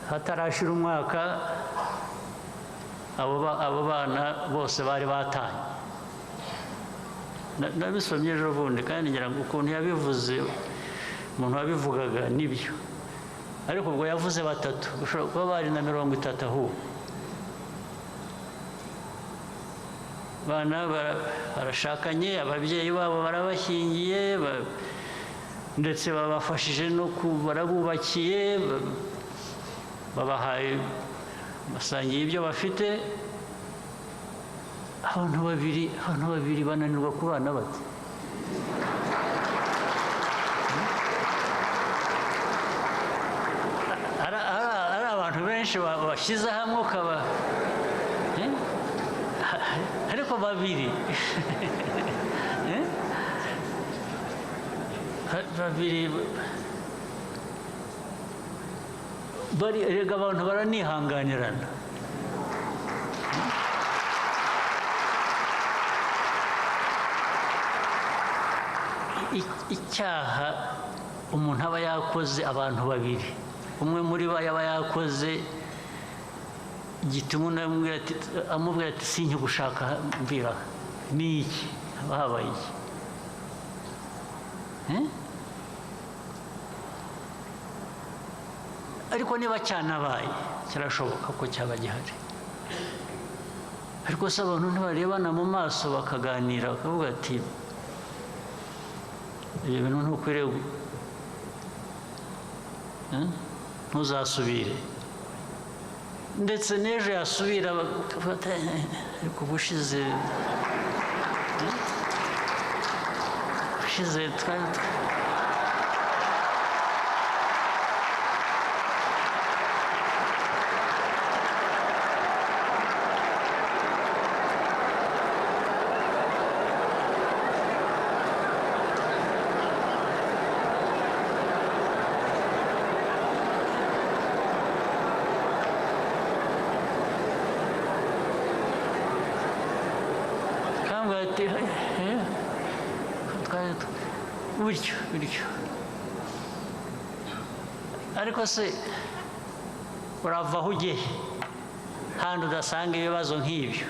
hatarashira umwaka abo bana bose bari batanye. Nabisomye ejo bundi kandi ngira ngo ukuntu yabivuze umuntu wabivugaga nibyo, ariko ubwo yavuze batatu, ushobora kuba bari na 30 ahubwo. Bana barashakanye, ababyeyi babo barabashyingiye, ndetse babafashije no barabubakiye, babahaye, basangiye ibyo bafite. Abantu babiri bananirwa kubana bate? Ari abantu benshi bashyize hamwe ukaba, ariko babiri erega abantu baranihanganirana. Icyaha umuntu aba yakoze abantu babiri, umwe muri bo yaba yakoze gituma amubwira ati sinjye gushaka mvira ni iki, haba habaye iki? Ariko niba cyanabaye kirashoboka ko cyaba gihari, ariko se abantu ntibarebana mu maso bakaganira bakavuga ati ibyo bintu ntukwiriye, ntuzasubire, ndetse n'ejo yasubira bakafata ariko ubushize twari bityo. Ariko se urava aho ugiye handi udasanga ibibazo nk'ibyo?